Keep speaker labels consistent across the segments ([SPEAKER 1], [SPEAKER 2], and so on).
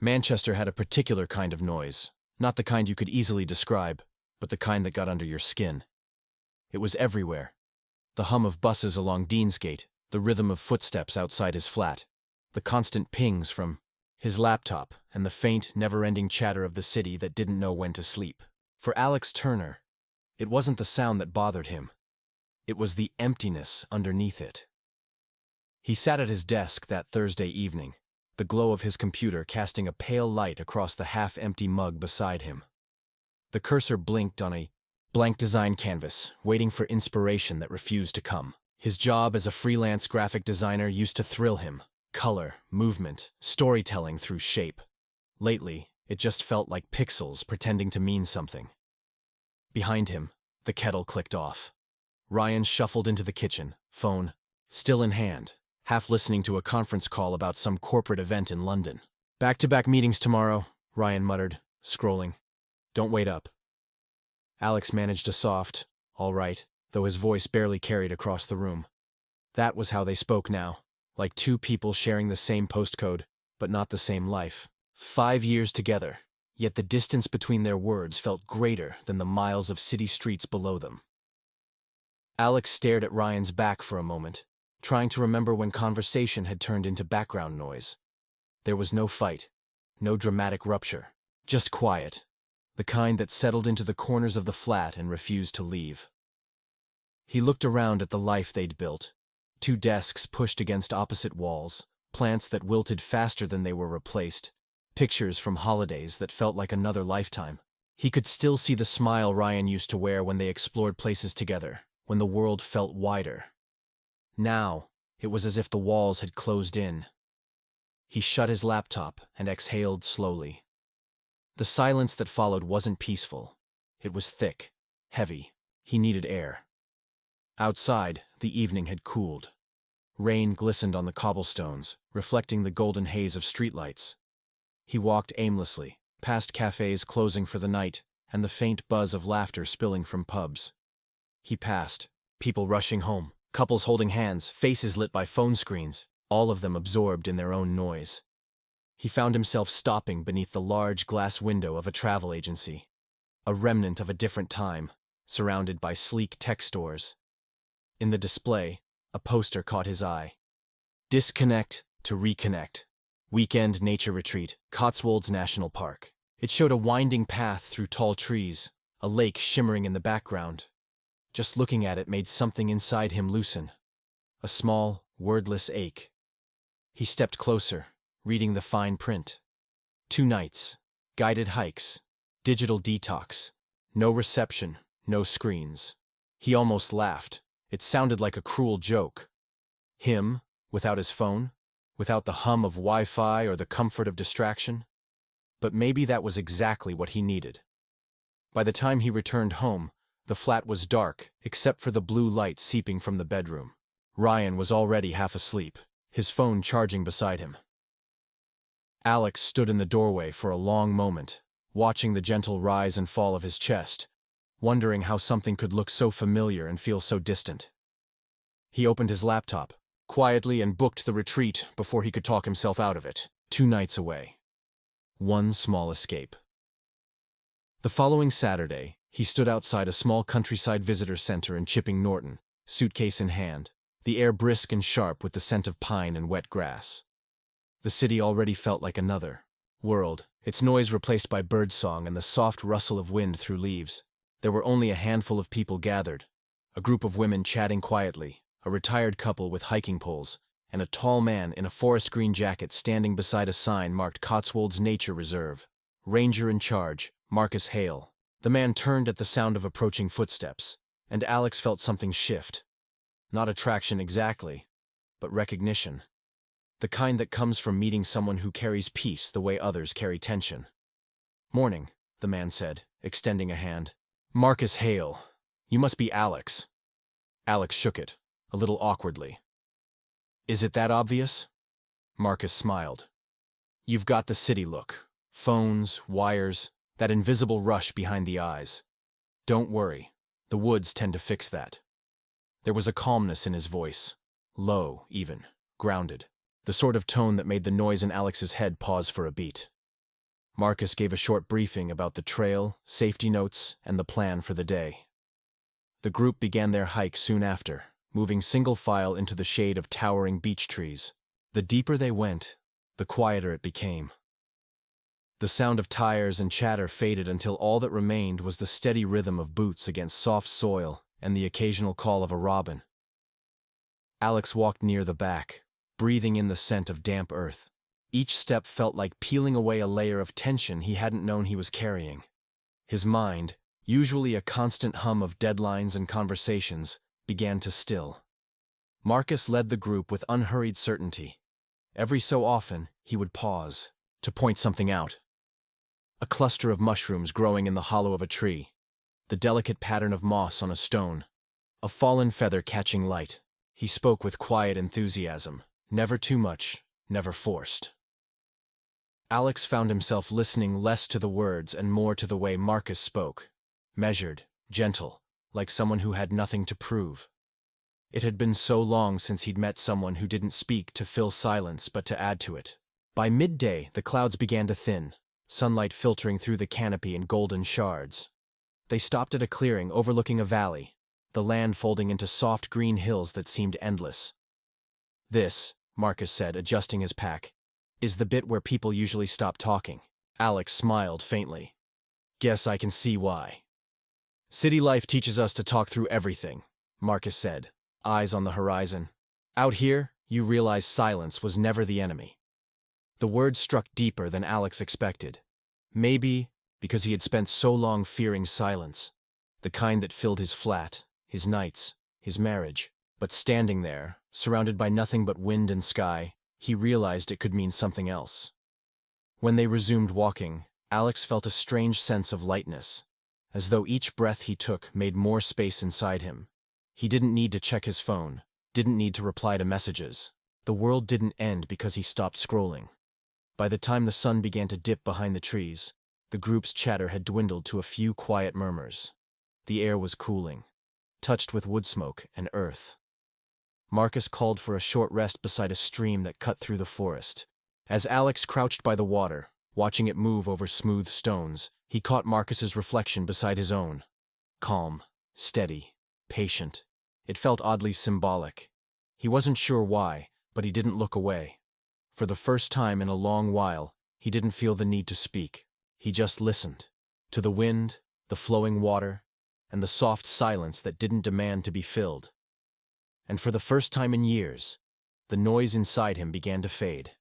[SPEAKER 1] Manchester had a particular kind of noise, not the kind you could easily describe, but the kind that got under your skin. It was everywhere. The hum of buses along Deansgate, the rhythm of footsteps outside his flat, the constant pings from his laptop, and the faint, never-ending chatter of the city that didn't know when to sleep. For Alex Turner, it wasn't the sound that bothered him. It was the emptiness underneath it. He sat at his desk that Thursday evening, the glow of his computer casting a pale light across the half-empty mug beside him. The cursor blinked on a blank design canvas, waiting for inspiration that refused to come. His job as a freelance graphic designer used to thrill him. Color, movement, storytelling through shape. Lately, it just felt like pixels pretending to mean something. Behind him, the kettle clicked off. Ryan shuffled into the kitchen, phone still in hand, half listening to a conference call about some corporate event in London. Back-to-back meetings tomorrow, Ryan muttered, scrolling. Don't wait up. Alex managed a soft, all right, though his voice barely carried across the room. That was how they spoke now, like two people sharing the same postcode, but not the same life. 5 years together, yet the distance between their words felt greater than the miles of city streets below them. Alex stared at Ryan's back for a moment, trying to remember when conversation had turned into background noise. There was no fight, no dramatic rupture, just quiet, the kind that settled into the corners of the flat and refused to leave. He looked around at the life they'd built. 2 desks pushed against opposite walls, plants that wilted faster than they were replaced, pictures from holidays that felt like another lifetime. He could still see the smile Ryan used to wear when they explored places together, when the world felt wider. Now, it was as if the walls had closed in. He shut his laptop and exhaled slowly. The silence that followed wasn't peaceful. It was thick, heavy. He needed air. Outside, the evening had cooled. Rain glistened on the cobblestones, reflecting the golden haze of streetlights. He walked aimlessly, past cafes closing for the night, and the faint buzz of laughter spilling from pubs. He passed, people rushing home, couples holding hands, faces lit by phone screens, all of them absorbed in their own noise. He found himself stopping beneath the large glass window of a travel agency, a remnant of a different time, surrounded by sleek tech stores. In the display, a poster caught his eye. Disconnect to reconnect. Weekend nature retreat, Cotswolds National Park. It showed a winding path through tall trees, a lake shimmering in the background. Just looking at it made something inside him loosen. A small, wordless ache. He stepped closer, reading the fine print. 2 nights, guided hikes, digital detox, no reception, no screens. He almost laughed. It sounded like a cruel joke. Him, without his phone, without the hum of Wi-Fi or the comfort of distraction. But maybe that was exactly what he needed. By the time he returned home, the flat was dark, except for the blue light seeping from the bedroom. Ryan was already half asleep, his phone charging beside him. Alex stood in the doorway for a long moment, watching the gentle rise and fall of his chest, wondering how something could look so familiar and feel so distant. He opened his laptop, quietly, and booked the retreat before he could talk himself out of it. 2 nights away. One small escape. The following Saturday, he stood outside a small countryside visitor center in Chipping Norton, suitcase in hand, the air brisk and sharp with the scent of pine and wet grass. The city already felt like another world, its noise replaced by birdsong and the soft rustle of wind through leaves. There were only a handful of people gathered, a group of women chatting quietly, a retired couple with hiking poles, and a tall man in a forest green jacket standing beside a sign marked Cotswolds Nature Reserve. Ranger in charge, Marcus Hale. The man turned at the sound of approaching footsteps, and Alex felt something shift. Not attraction exactly, but recognition. The kind that comes from meeting someone who carries peace the way others carry tension. "Morning," the man said, extending a hand. "Marcus Hale. You must be Alex." Alex shook it, a little awkwardly. "Is it that obvious?" Marcus smiled. "You've got the city look. Phones, wires, that invisible rush behind the eyes. Don't worry, the woods tend to fix that." There was a calmness in his voice, low even, grounded, the sort of tone that made the noise in Alex's head pause for a beat. Marcus gave a short briefing about the trail, safety notes, and the plan for the day. The group began their hike soon after, moving single file into the shade of towering beech trees. The deeper they went, the quieter it became. The sound of tires and chatter faded until all that remained was the steady rhythm of boots against soft soil and the occasional call of a robin. Alex walked near the back, breathing in the scent of damp earth. Each step felt like peeling away a layer of tension he hadn't known he was carrying. His mind, usually a constant hum of deadlines and conversations, began to still. Marcus led the group with unhurried certainty. Every so often, he would pause, to point something out. A cluster of mushrooms growing in the hollow of a tree, the delicate pattern of moss on a stone, a fallen feather catching light. He spoke with quiet enthusiasm, never too much, never forced. Alex found himself listening less to the words and more to the way Marcus spoke, measured, gentle, like someone who had nothing to prove. It had been so long since he'd met someone who didn't speak to fill silence but to add to it. By midday, the clouds began to thin, sunlight filtering through the canopy in golden shards. They stopped at a clearing overlooking a valley, the land folding into soft green hills that seemed endless. "This," Marcus said, adjusting his pack, "is the bit where people usually stop talking." Alex smiled faintly. "Guess I can see why." "City life teaches us to talk through everything," Marcus said, eyes on the horizon. "Out here, you realize silence was never the enemy." The words struck deeper than Alex expected. Maybe because he had spent so long fearing silence, the kind that filled his flat, his nights, his marriage. But standing there, surrounded by nothing but wind and sky, he realized it could mean something else. When they resumed walking, Alex felt a strange sense of lightness, as though each breath he took made more space inside him. He didn't need to check his phone, didn't need to reply to messages. The world didn't end because he stopped scrolling. By the time the sun began to dip behind the trees, the group's chatter had dwindled to a few quiet murmurs. The air was cooling, touched with wood smoke and earth. Marcus called for a short rest beside a stream that cut through the forest. As Alex crouched by the water, watching it move over smooth stones, he caught Marcus's reflection beside his own. Calm, steady, patient. It felt oddly symbolic. He wasn't sure why, but he didn't look away. For the first time in a long while, he didn't feel the need to speak. He just listened. To the wind, the flowing water, and the soft silence that didn't demand to be filled. And for the first time in years, the noise inside him began to fade.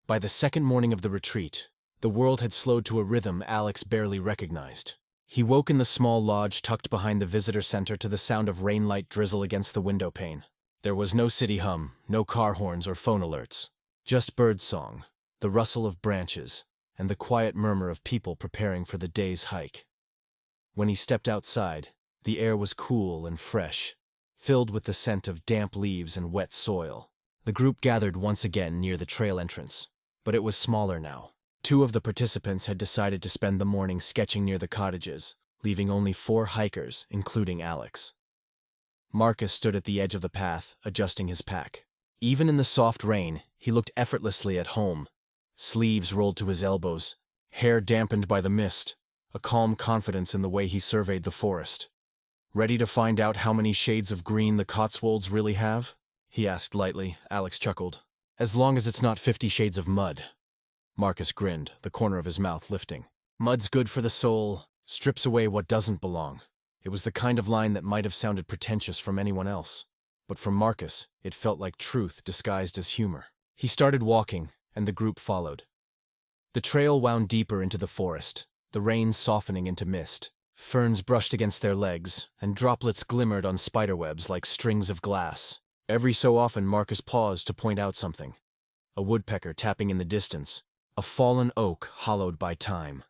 [SPEAKER 1] By the second morning of the retreat, the world had slowed to a rhythm Alex barely recognized. He woke in the small lodge tucked behind the visitor center to the sound of rainlight drizzle against the window pane. There was no city hum, no car horns or phone alerts. Just birdsong, the rustle of branches, and the quiet murmur of people preparing for the day's hike. When he stepped outside, the air was cool and fresh, filled with the scent of damp leaves and wet soil. The group gathered once again near the trail entrance, but it was smaller now. 2 of the participants had decided to spend the morning sketching near the cottages, leaving only 4 hikers, including Alex. Marcus stood at the edge of the path, adjusting his pack. Even in the soft rain, he looked effortlessly at home. Sleeves rolled to his elbows, hair dampened by the mist, a calm confidence in the way he surveyed the forest. "Ready to find out how many shades of green the Cotswolds really have?" he asked lightly. Alex chuckled. "As long as it's not 50 shades of mud." Marcus grinned, the corner of his mouth lifting. "Mud's good for the soul, strips away what doesn't belong." It was the kind of line that might have sounded pretentious from anyone else, but from Marcus, it felt like truth disguised as humor. He started walking, and the group followed. The trail wound deeper into the forest, the rain softening into mist. Ferns brushed against their legs, and droplets glimmered on spiderwebs like strings of glass. Every so often Marcus paused to point out something. A woodpecker tapping in the distance, a fallen oak hollowed by time,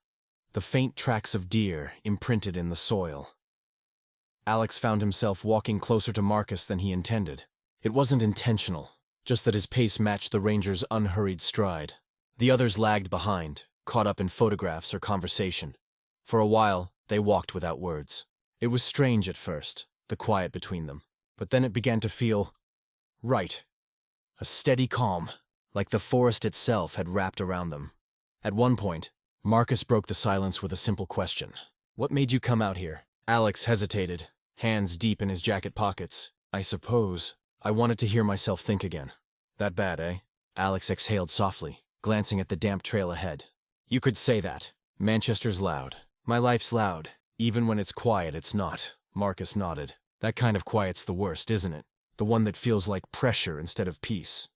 [SPEAKER 1] the faint tracks of deer imprinted in the soil. Alex found himself walking closer to Marcus than he intended. It wasn't intentional, just that his pace matched the ranger's unhurried stride. The others lagged behind, caught up in photographs or conversation. For a while, they walked without words. It was strange at first, the quiet between them, but then it began to feel right. A steady calm, like the forest itself had wrapped around them. At one point, Marcus broke the silence with a simple question. What made you come out here? Alex hesitated, hands deep in his jacket pockets. I suppose I wanted to hear myself think again. That bad, eh? Alex exhaled softly, glancing at the damp trail ahead. You could say that. Manchester's loud. My life's loud. Even when it's quiet, it's not. Marcus nodded. That kind of quiet's the worst, isn't it? The one that feels like pressure instead of peace.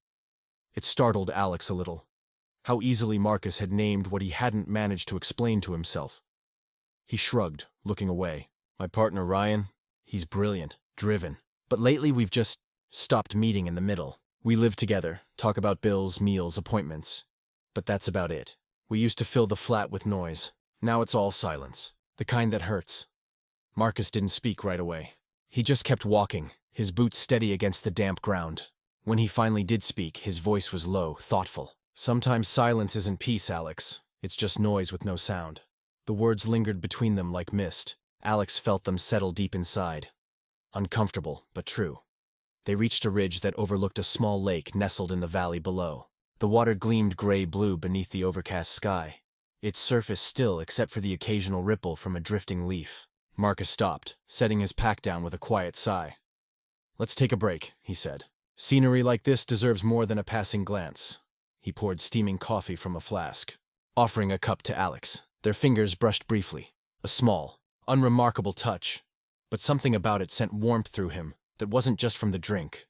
[SPEAKER 1] It startled Alex a little. How easily Marcus had named what he hadn't managed to explain to himself. He shrugged, looking away. My partner Ryan, he's brilliant, driven. But lately we've just stopped meeting in the middle. We live together, talk about bills, meals, appointments. But that's about it. We used to fill the flat with noise. Now it's all silence. The kind that hurts. Marcus didn't speak right away. He just kept walking, his boots steady against the damp ground. When he finally did speak, his voice was low, thoughtful. Sometimes silence isn't peace, Alex. It's just noise with no sound. The words lingered between them like mist. Alex felt them settle deep inside. Uncomfortable, but true. They reached a ridge that overlooked a small lake nestled in the valley below. The water gleamed gray-blue beneath the overcast sky, its surface still except for the occasional ripple from a drifting leaf. Marcus stopped, setting his pack down with a quiet sigh. Let's take a break, he said. Scenery like this deserves more than a passing glance. He poured steaming coffee from a flask, offering a cup to Alex. Their fingers brushed briefly. A small, unremarkable touch, but something about it sent warmth through him that wasn't just from the drink.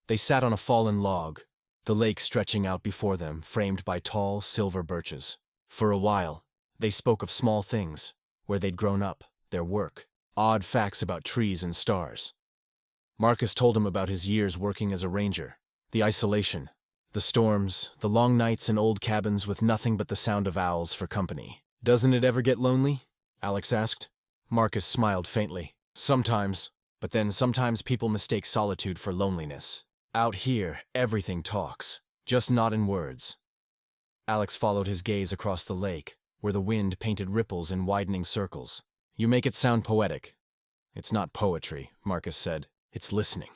[SPEAKER 1] They sat on a fallen log, the lake stretching out before them, framed by tall, silver birches. For a while, they spoke of small things, where they'd grown up, their work, odd facts about trees and stars. Marcus told him about his years working as a ranger, the isolation, the storms, the long nights in old cabins with nothing but the sound of owls for company. Doesn't it ever get lonely? Alex asked. Marcus smiled faintly. Sometimes, but then sometimes people mistake solitude for loneliness. Out here, everything talks, just not in words. Alex followed his gaze across the lake, where the wind painted ripples in widening circles. You make it sound poetic. It's not poetry, Marcus said. It's listening.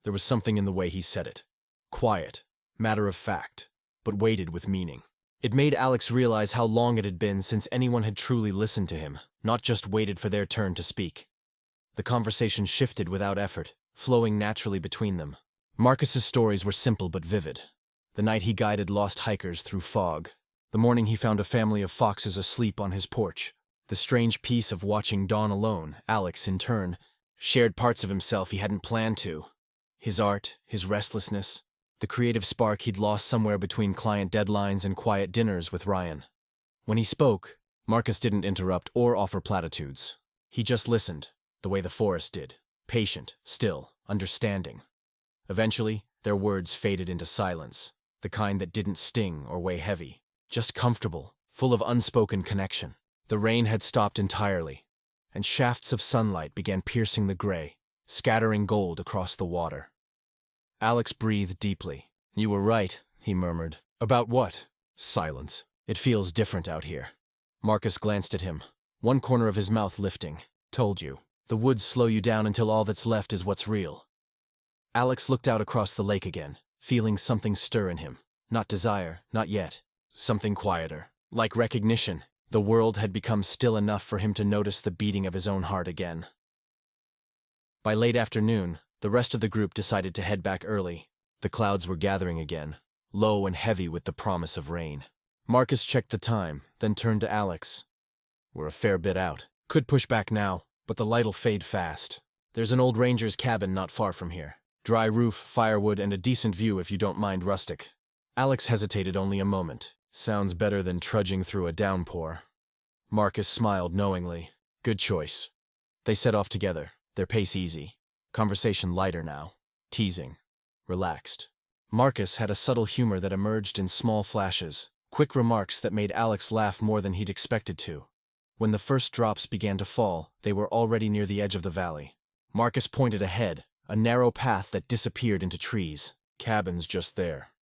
[SPEAKER 1] There was something in the way he said it. Quiet, matter of fact, but weighted with meaning. It made Alex realize how long it had been since anyone had truly listened to him, not just waited for their turn to speak. The conversation shifted without effort, flowing naturally between them. Marcus's stories were simple but vivid. The night he guided lost hikers through fog. The morning he found a family of foxes asleep on his porch. The strange peace of watching dawn alone. Alex, in turn, shared parts of himself he hadn't planned to. His art, his restlessness, the creative spark he'd lost somewhere between client deadlines and quiet dinners with Ryan. When he spoke, Marcus didn't interrupt or offer platitudes. He just listened, the way the forest did, patient, still, understanding. Eventually, their words faded into silence, the kind that didn't sting or weigh heavy, just comfortable, full of unspoken connection. The rain had stopped entirely, and shafts of sunlight began piercing the gray, scattering gold across the water. Alex breathed deeply. You were right, he murmured. About what? Silence. It feels different out here. Marcus glanced at him, one corner of his mouth lifting. Told you. The woods slow you down until all that's left is what's real. Alex looked out across the lake again, feeling something stir in him. Not desire, not yet. Something quieter. Like recognition. The world had become still enough for him to notice the beating of his own heart again. By late afternoon, the rest of the group decided to head back early. The clouds were gathering again, low and heavy with the promise of rain. Marcus checked the time, then turned to Alex. We're a fair bit out. Could push back now, but the light'll fade fast. There's an old ranger's cabin not far from here. Dry roof, firewood, and a decent view if you don't mind rustic. Alex hesitated only a moment. Sounds better than trudging through a downpour. Marcus smiled knowingly. Good choice. They set off together, their pace easy. Conversation lighter now. Teasing. Relaxed. Marcus had a subtle humor that emerged in small flashes, quick remarks that made Alex laugh more than he'd expected to. When the first drops began to fall, they were already near the edge of the valley. Marcus pointed ahead, a narrow path that disappeared into trees. Cabins just there.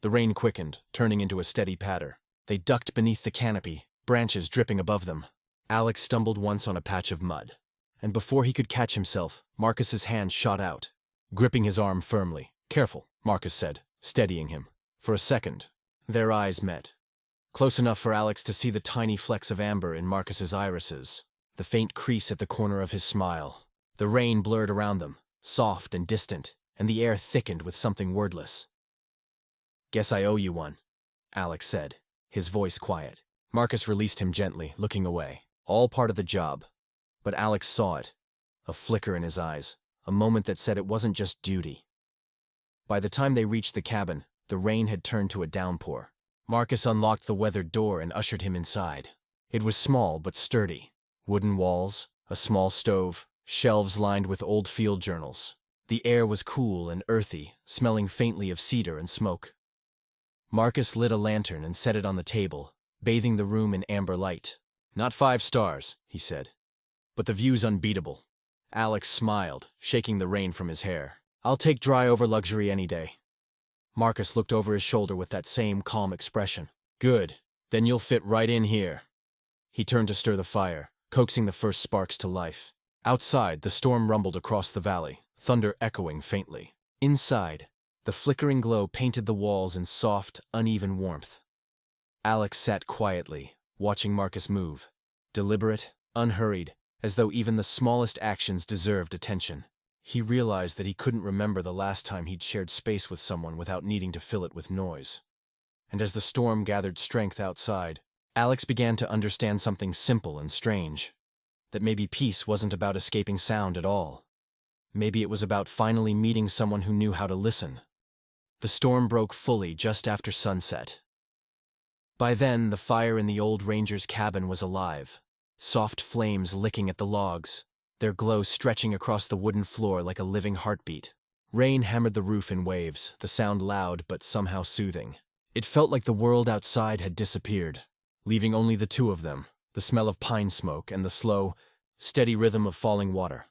[SPEAKER 1] The rain quickened, turning into a steady patter. They ducked beneath the canopy, branches dripping above them. Alex stumbled once on a patch of mud, and before he could catch himself, Marcus's hand shot out, gripping his arm firmly. Careful, Marcus said, steadying him. For a second, their eyes met. close enough for Alex to see the tiny flecks of amber in Marcus's irises, the faint crease at the corner of his smile. The rain blurred around them, soft and distant, and the air thickened with something wordless. "Guess I owe you one," Alex said, his voice quiet. Marcus released him gently, looking away. All part of the job. But Alex saw it. A flicker in his eyes, a moment that said it wasn't just duty. By the time they reached the cabin, the rain had turned to a downpour. Marcus unlocked the weathered door and ushered him inside. It was small but sturdy. Wooden walls, a small stove, shelves lined with old field journals. The air was cool and earthy, smelling faintly of cedar and smoke. Marcus lit a lantern and set it on the table, bathing the room in amber light. "Not 5 stars, he said. "But the view's unbeatable." Alex smiled, shaking the rain from his hair. "I'll take dry over luxury any day." Marcus looked over his shoulder with that same calm expression. "Good. Then you'll fit right in here." He turned to stir the fire, coaxing the first sparks to life. Outside, the storm rumbled across the valley, thunder echoing faintly. Inside, the flickering glow painted the walls in soft, uneven warmth. Alex sat quietly, watching Marcus move, deliberate, unhurried, as though even the smallest actions deserved attention. He realized that he couldn't remember the last time he'd shared space with someone without needing to fill it with noise. And as the storm gathered strength outside, Alex began to understand something simple and strange. That maybe peace wasn't about escaping sound at all. Maybe it was about finally meeting someone who knew how to listen. The storm broke fully just after sunset. By then, the fire in the old ranger's cabin was alive, soft flames licking at the logs, their glow stretching across the wooden floor like a living heartbeat. Rain hammered the roof in waves, the sound loud but somehow soothing. It felt like the world outside had disappeared, leaving only the two of them, the smell of pine smoke and the slow, steady rhythm of falling water.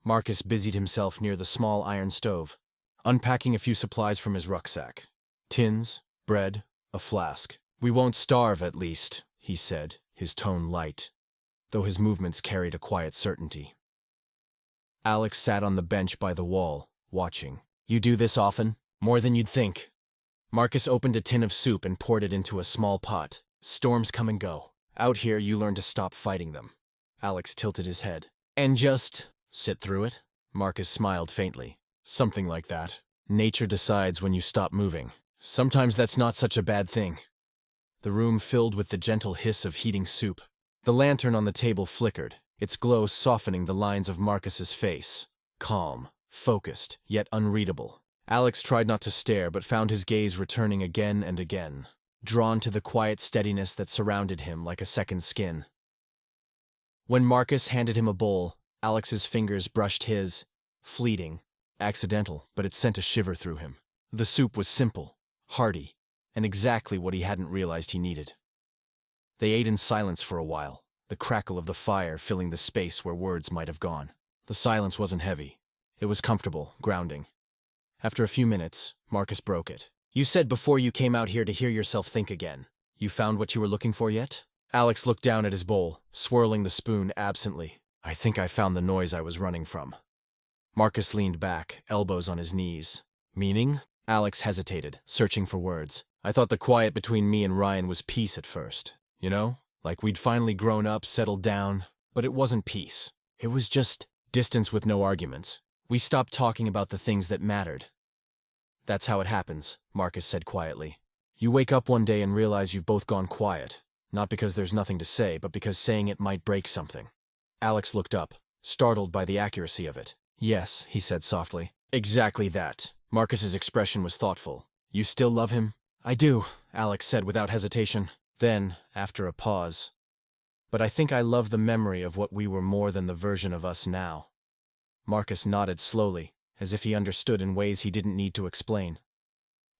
[SPEAKER 1] Marcus busied himself near the small iron stove, unpacking a few supplies from his rucksack. Tins, bread, a flask. "We won't starve, at least," he said, his tone light, though his movements carried a quiet certainty. Alex sat on the bench by the wall, watching. "You do this often? More than you'd think." Marcus opened a tin of soup and poured it into a small pot. "Storms come and go. Out here, you learn to stop fighting them." Alex tilted his head. "And just sit through it?" Marcus smiled faintly. "Something like that. Nature decides when you stop moving. Sometimes that's not such a bad thing." The room filled with the gentle hiss of heating soup. The lantern on the table flickered, its glow softening the lines of Marcus's face. Calm, focused, yet unreadable. Alex tried not to stare but found his gaze returning again and again, drawn to the quiet steadiness that surrounded him like a second skin. When Marcus handed him a bowl, Alex's fingers brushed his, fleeting, accidental, but it sent a shiver through him. The soup was simple, hearty, and exactly what he hadn't realized he needed. They ate in silence for a while, the crackle of the fire filling the space where words might have gone. The silence wasn't heavy. It was comfortable, grounding. After a few minutes, Marcus broke it. "You said before you came out here to hear yourself think again. You found what you were looking for yet?" Alex looked down at his bowl, swirling the spoon absently. "I think I found the noise I was running from." Marcus leaned back, elbows on his knees. "Meaning?" Alex hesitated, searching for words. "I thought the quiet between me and Ryan was peace at first. You know? Like we'd finally grown up, settled down. But it wasn't peace. It was just distance with no arguments. We stopped talking about the things that mattered." "That's how it happens," Marcus said quietly. "You wake up one day and realize you've both gone quiet. Not because there's nothing to say, but because saying it might break something." Alex looked up, startled by the accuracy of it. "Yes," he said softly. "Exactly that." Marcus's expression was thoughtful. "You still love him?" "I do," Alex said without hesitation. Then, after a pause, "But I think I love the memory of what we were more than the version of us now." Marcus nodded slowly, as if he understood in ways he didn't need to explain.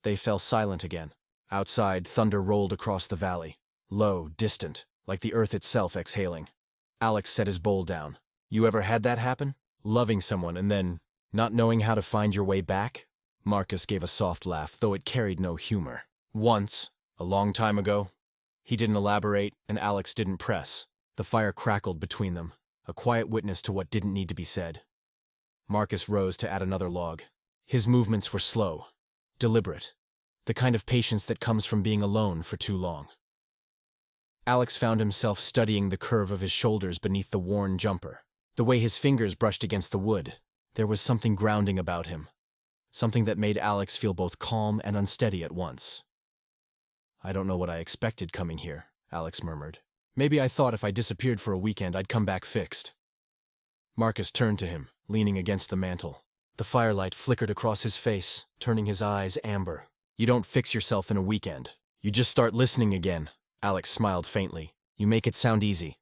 [SPEAKER 1] They fell silent again. Outside, thunder rolled across the valley, low, distant, like the earth itself exhaling. Alex set his bowl down. "You ever had that happen? Loving someone and then not knowing how to find your way back?" Marcus gave a soft laugh, though it carried no humor. "Once, a long time ago." He didn't elaborate, and Alex didn't press. The fire crackled between them, a quiet witness to what didn't need to be said. Marcus rose to add another log. His movements were slow, deliberate, the kind of patience that comes from being alone for too long. Alex found himself studying the curve of his shoulders beneath the worn jumper. The way his fingers brushed against the wood, there was something grounding about him. Something that made Alex feel both calm and unsteady at once. "I don't know what I expected coming here," Alex murmured. "Maybe I thought if I disappeared for a weekend I'd come back fixed." Marcus turned to him, leaning against the mantel. The firelight flickered across his face, turning his eyes amber. "You don't fix yourself in a weekend. You just start listening again." Alex smiled faintly. "You make it sound easy."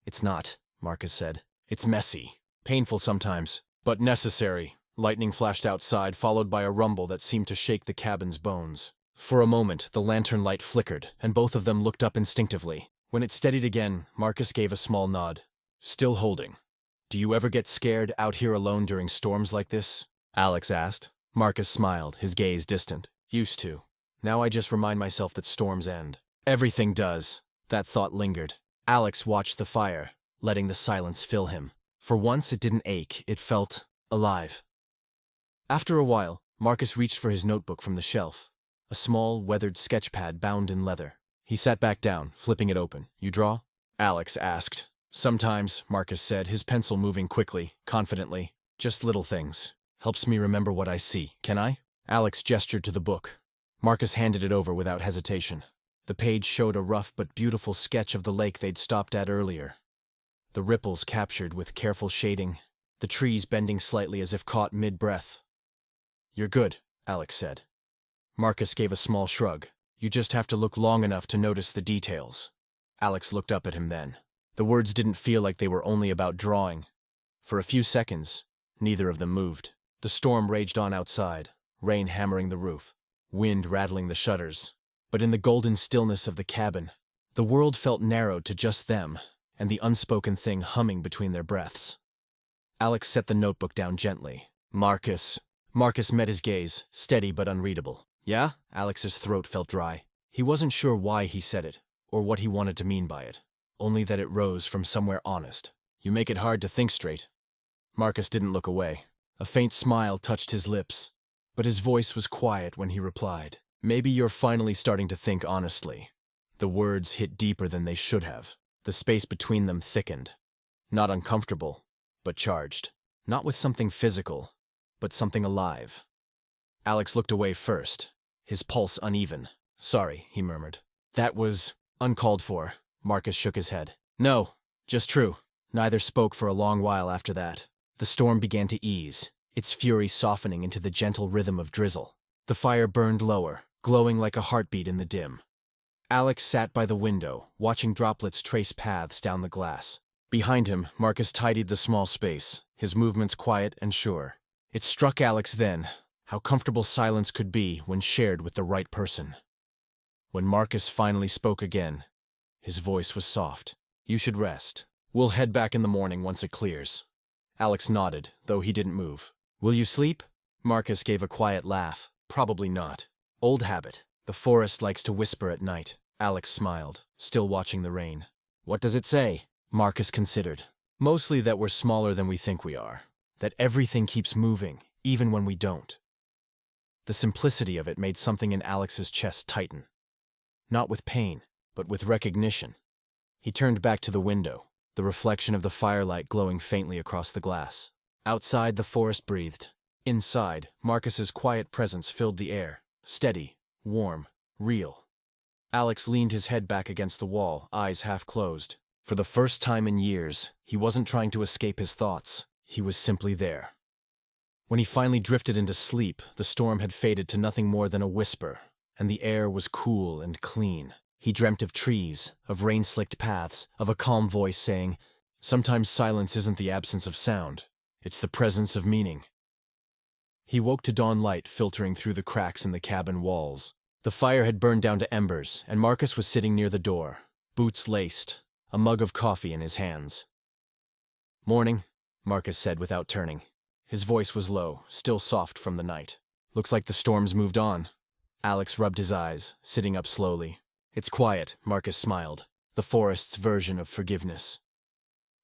[SPEAKER 1] "It's not," Marcus said. "It's messy. Painful sometimes, but necessary." Lightning flashed outside, followed by a rumble that seemed to shake the cabin's bones. For a moment, the lantern light flickered, and both of them looked up instinctively. When it steadied again, Marcus gave a small nod. "Still holding. Do you ever get scared out here alone during storms like this?" Alex asked. Marcus smiled, his gaze distant. "Used to. Now I just remind myself that storms end." "Everything does." That thought lingered. Alex watched the fire, letting the silence fill him. For once it didn't ache, it felt alive. After a while, Marcus reached for his notebook from the shelf. A small, weathered sketchpad bound in leather. He sat back down, flipping it open. "You draw?" Alex asked. "Sometimes," Marcus said, his pencil moving quickly, confidently. "Just little things. Helps me remember what I see. Can I?" Alex gestured to the book. Marcus handed it over without hesitation. The page showed a rough but beautiful sketch of the lake they'd stopped at earlier. The ripples captured with careful shading, the trees bending slightly as if caught mid-breath. "You're good," Alex said. Marcus gave a small shrug. "You just have to look long enough to notice the details." Alex looked up at him then. The words didn't feel like they were only about drawing. For a few seconds, neither of them moved. The storm raged on outside, rain hammering the roof, wind rattling the shutters. But in the golden stillness of the cabin, the world felt narrowed to just them, and the unspoken thing humming between their breaths. Alex set the notebook down gently. "Marcus." Marcus met his gaze, steady but unreadable. "Yeah?" Alex's throat felt dry. He wasn't sure why he said it, or what he wanted to mean by it, only that it rose from somewhere honest. "You make it hard to think straight." Marcus didn't look away. A faint smile touched his lips, but his voice was quiet when he replied. "Maybe you're finally starting to think honestly." The words hit deeper than they should have. The space between them thickened. Not uncomfortable, but charged. Not with something physical, but something alive. Alex looked away first, his pulse uneven. "Sorry," he murmured. "That was uncalled for." Marcus shook his head. "No, just true." Neither spoke for a long while after that. The storm began to ease, its fury softening into the gentle rhythm of drizzle. The fire burned lower, glowing like a heartbeat in the dim. Alex sat by the window, watching droplets trace paths down the glass. Behind him, Marcus tidied the small space, his movements quiet and sure. It struck Alex then how comfortable silence could be when shared with the right person. When Marcus finally spoke again, his voice was soft. "You should rest. We'll head back in the morning once it clears." Alex nodded, though he didn't move. "Will you sleep?" Marcus gave a quiet laugh. "Probably not. Old habit. The forest likes to whisper at night." Alex smiled, still watching the rain. "What does it say?" Marcus considered. "Mostly that we're smaller than we think we are. That everything keeps moving, even when we don't." The simplicity of it made something in Alex's chest tighten. Not with pain, but with recognition. He turned back to the window, the reflection of the firelight glowing faintly across the glass. Outside, the forest breathed. Inside, Marcus's quiet presence filled the air, steady, warm, real. Alex leaned his head back against the wall, eyes half closed. For the first time in years, he wasn't trying to escape his thoughts. He was simply there. When he finally drifted into sleep, the storm had faded to nothing more than a whisper, and the air was cool and clean. He dreamt of trees, of rain-slicked paths, of a calm voice saying, "Sometimes silence isn't the absence of sound, it's the presence of meaning." He woke to dawn light filtering through the cracks in the cabin walls. The fire had burned down to embers, and Marcus was sitting near the door, boots laced, a mug of coffee in his hands. "Morning," Marcus said without turning. His voice was low, still soft from the night. "Looks like the storm's moved on." Alex rubbed his eyes, sitting up slowly. "It's quiet," Marcus smiled. "The forest's version of forgiveness."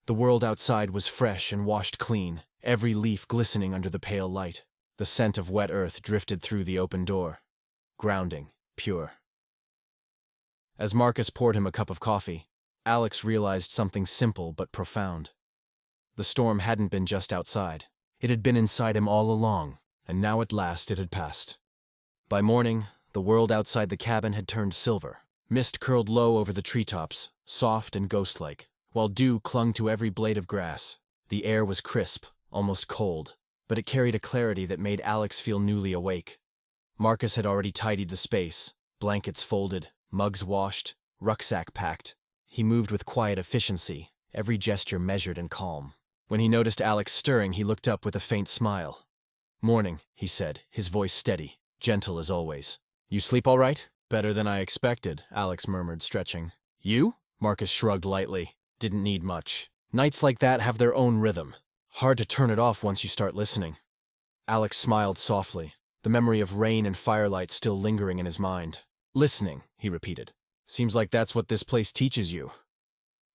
[SPEAKER 1] The world outside was fresh and washed clean, every leaf glistening under the pale light. The scent of wet earth drifted through the open door. Grounding, pure. As Marcus poured him a cup of coffee, Alex realized something simple but profound. The storm hadn't been just outside. It had been inside him all along, and now at last it had passed. By morning, the world outside the cabin had turned silver. Mist curled low over the treetops, soft and ghost-like, while dew clung to every blade of grass. The air was crisp, almost cold, but it carried a clarity that made Alex feel newly awake. Marcus had already tidied the space, blankets folded, mugs washed, rucksack packed. He moved with quiet efficiency, every gesture measured and calm. When he noticed Alex stirring, he looked up with a faint smile. "Morning," he said, his voice steady, gentle as always. "You sleep all right?" "Better than I expected," Alex murmured, stretching. "You?" Marcus shrugged lightly. "Didn't need much. Nights like that have their own rhythm. Hard to turn it off once you start listening." Alex smiled softly, the memory of rain and firelight still lingering in his mind. "Listening," he repeated. "Seems like that's what this place teaches you."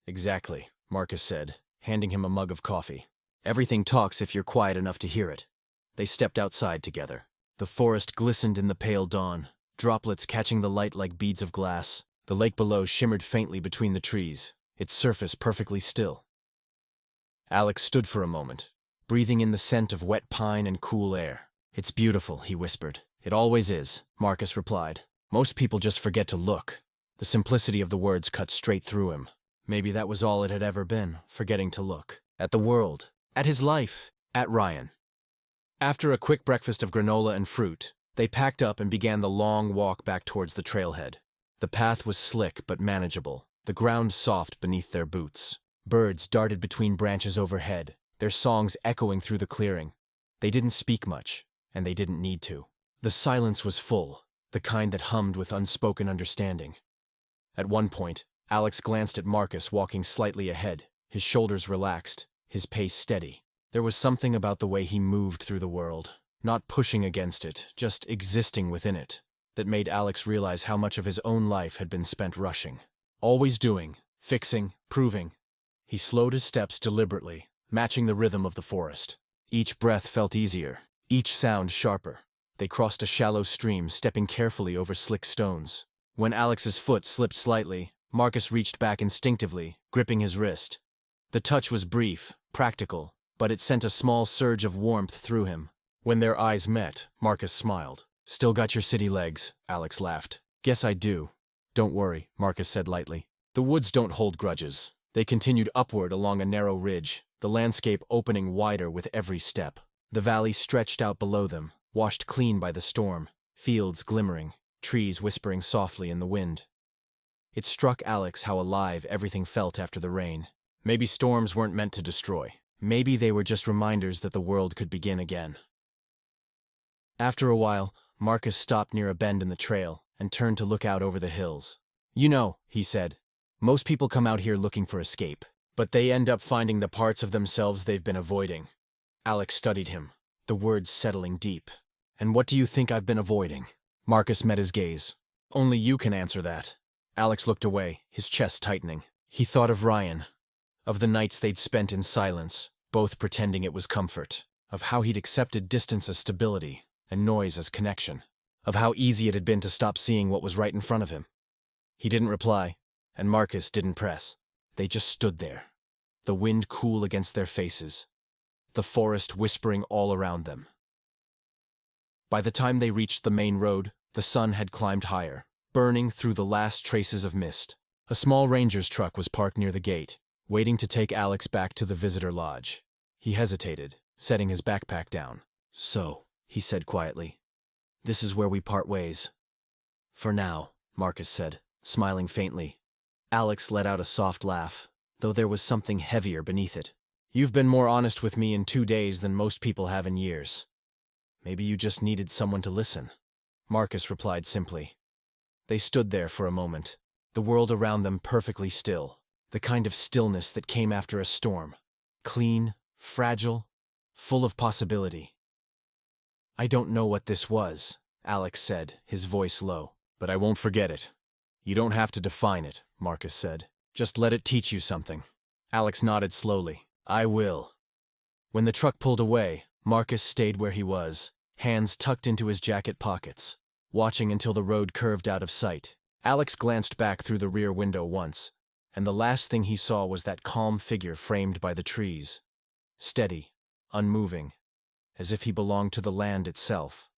[SPEAKER 1] "Exactly," Marcus said, handing him a mug of coffee. "Everything talks if you're quiet enough to hear it." They stepped outside together. The forest glistened in the pale dawn, droplets catching the light like beads of glass. The lake below shimmered faintly between the trees, its surface perfectly still. Alex stood for a moment, breathing in the scent of wet pine and cool air. "It's beautiful," he whispered. "It always is," Marcus replied. "Most people just forget to look." The simplicity of the words cut straight through him. Maybe that was all it had ever been, forgetting to look. At the world, at his life, at Ryan. After a quick breakfast of granola and fruit, they packed up and began the long walk back towards the trailhead. The path was slick but manageable, the ground soft beneath their boots. Birds darted between branches overhead, their songs echoing through the clearing. They didn't speak much, and they didn't need to. The silence was full, the kind that hummed with unspoken understanding. At one point, Alex glanced at Marcus walking slightly ahead, his shoulders relaxed, his pace steady. There was something about the way he moved through the world, not pushing against it, just existing within it, that made Alex realize how much of his own life had been spent rushing. Always doing, fixing, proving. He slowed his steps deliberately, matching the rhythm of the forest. Each breath felt easier, each sound sharper. They crossed a shallow stream, stepping carefully over slick stones. When Alex's foot slipped slightly, Marcus reached back instinctively, gripping his wrist. The touch was brief, practical, but it sent a small surge of warmth through him. When their eyes met, Marcus smiled. "Still got your city legs," Alex laughed. "Guess I do." "Don't worry," Marcus said lightly. "The woods don't hold grudges." They continued upward along a narrow ridge, the landscape opening wider with every step. The valley stretched out below them, washed clean by the storm, fields glimmering, trees whispering softly in the wind. It struck Alex how alive everything felt after the rain. Maybe storms weren't meant to destroy. Maybe they were just reminders that the world could begin again. After a while, Marcus stopped near a bend in the trail and turned to look out over the hills. "You know," he said, "most people come out here looking for escape, but they end up finding the parts of themselves they've been avoiding." Alex studied him, the words settling deep. "And what do you think I've been avoiding?" Marcus met his gaze. "Only you can answer that." Alex looked away, his chest tightening. He thought of Ryan, of the nights they'd spent in silence, both pretending it was comfort, of how he'd accepted distance as stability and noise as connection, of how easy it had been to stop seeing what was right in front of him. He didn't reply, and Marcus didn't press. They just stood there, the wind cool against their faces, the forest whispering all around them. By the time they reached the main road, the sun had climbed higher, burning through the last traces of mist. A small ranger's truck was parked near the gate, waiting to take Alex back to the visitor lodge. He hesitated, setting his backpack down. "So," he said quietly, "this is where we part ways." "For now," Marcus said, smiling faintly. Alex let out a soft laugh, though there was something heavier beneath it. "You've been more honest with me in 2 days than most people have in years. Maybe you just needed someone to listen," Marcus replied simply. They stood there for a moment, the world around them perfectly still, the kind of stillness that came after a storm. Clean, fragile, full of possibility. "I don't know what this was," Alex said, his voice low, "but I won't forget it." "You don't have to define it," Marcus said. "Just let it teach you something." Alex nodded slowly. "I will." When the truck pulled away, Marcus stayed where he was, hands tucked into his jacket pockets, watching until the road curved out of sight. Alex glanced back through the rear window once, and the last thing he saw was that calm figure framed by the trees. Steady, unmoving, as if he belonged to the land itself.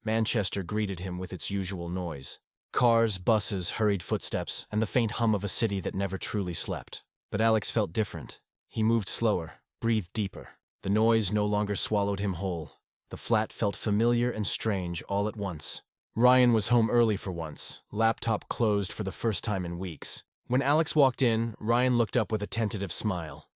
[SPEAKER 1] Manchester greeted him with its usual noise. Cars, buses, hurried footsteps, and the faint hum of a city that never truly slept. But Alex felt different. He moved slower, breathed deeper. The noise no longer swallowed him whole. The flat felt familiar and strange all at once. Ryan was home early for once, laptop closed for the first time in weeks. When Alex walked in, Ryan looked up with a tentative smile.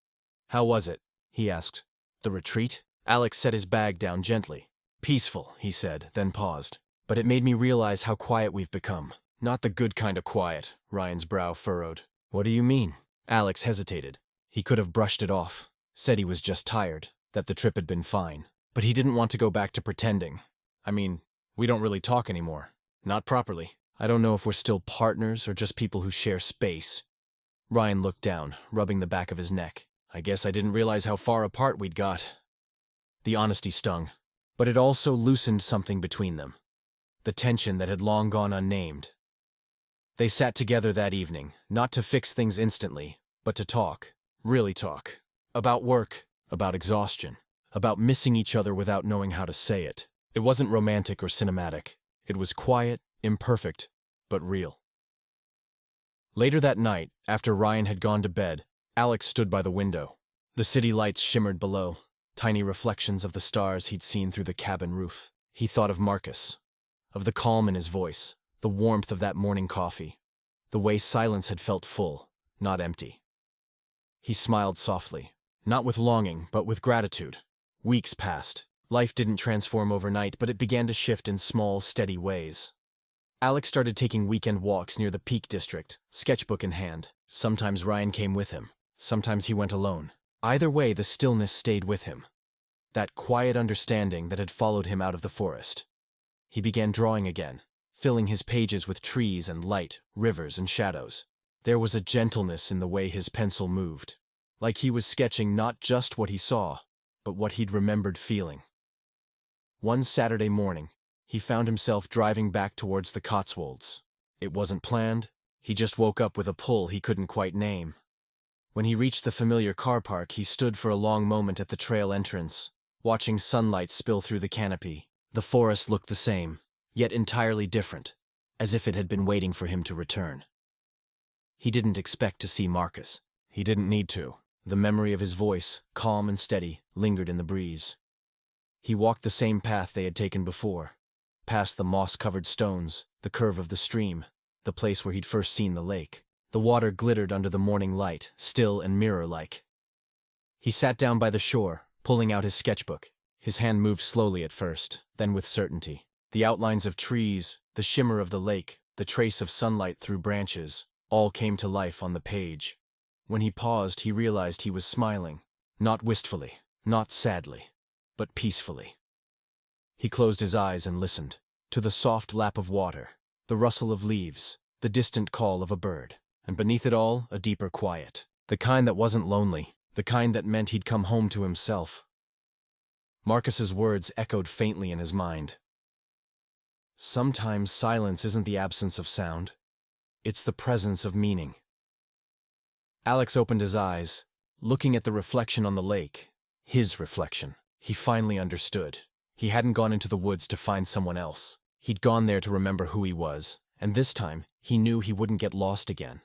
[SPEAKER 1] "How was it?" he asked. "The retreat?" Alex set his bag down gently. "Peaceful," he said, then paused. "But it made me realize how quiet we've become." "Not the good kind of quiet," Ryan's brow furrowed. "What do you mean?" Alex hesitated. He could have brushed it off, said he was just tired, that the trip had been fine. But he didn't want to go back to pretending. "I mean, we don't really talk anymore. Not properly. I don't know if we're still partners or just people who share space." Ryan looked down, rubbing the back of his neck. "I guess I didn't realize how far apart we'd got." The honesty stung, but it also loosened something between them. The tension that had long gone unnamed. They sat together that evening, not to fix things instantly, but to talk. Really talk. About work, about exhaustion, about missing each other without knowing how to say it. It wasn't romantic or cinematic. It was quiet, imperfect, but real. Later that night, after Ryan had gone to bed, Alex stood by the window. The city lights shimmered below, tiny reflections of the stars he'd seen through the cabin roof. He thought of Marcus, of the calm in his voice, the warmth of that morning coffee, the way silence had felt full, not empty. He smiled softly, not with longing, but with gratitude. Weeks passed. Life didn't transform overnight, but it began to shift in small, steady ways. Alex started taking weekend walks near the Peak District, sketchbook in hand. Sometimes Ryan came with him. Sometimes he went alone. Either way, the stillness stayed with him. That quiet understanding that had followed him out of the forest. He began drawing again, filling his pages with trees and light, rivers and shadows. There was a gentleness in the way his pencil moved, like he was sketching not just what he saw, but what he'd remembered feeling. One Saturday morning, he found himself driving back towards the Cotswolds. It wasn't planned. He just woke up with a pull he couldn't quite name. When he reached the familiar car park, he stood for a long moment at the trail entrance, watching sunlight spill through the canopy. The forest looked the same, yet entirely different, as if it had been waiting for him to return. He didn't expect to see Marcus. He didn't need to. The memory of his voice, calm and steady, lingered in the breeze. He walked the same path they had taken before, past the moss-covered stones, the curve of the stream, the place where he'd first seen the lake. The water glittered under the morning light, still and mirror-like. He sat down by the shore, pulling out his sketchbook. His hand moved slowly at first, then with certainty. The outlines of trees, the shimmer of the lake, the trace of sunlight through branches, all came to life on the page. When he paused, he realized he was smiling, not wistfully, not sadly, but peacefully. He closed his eyes and listened, to the soft lap of water, the rustle of leaves, the distant call of a bird, and beneath it all, a deeper quiet, the kind that wasn't lonely, the kind that meant he'd come home to himself. Marcus's words echoed faintly in his mind. Sometimes silence isn't the absence of sound. It's the presence of meaning. Alex opened his eyes, looking at the reflection on the lake. His reflection. He finally understood. He hadn't gone into the woods to find someone else. He'd gone there to remember who he was, and this time, he knew he wouldn't get lost again.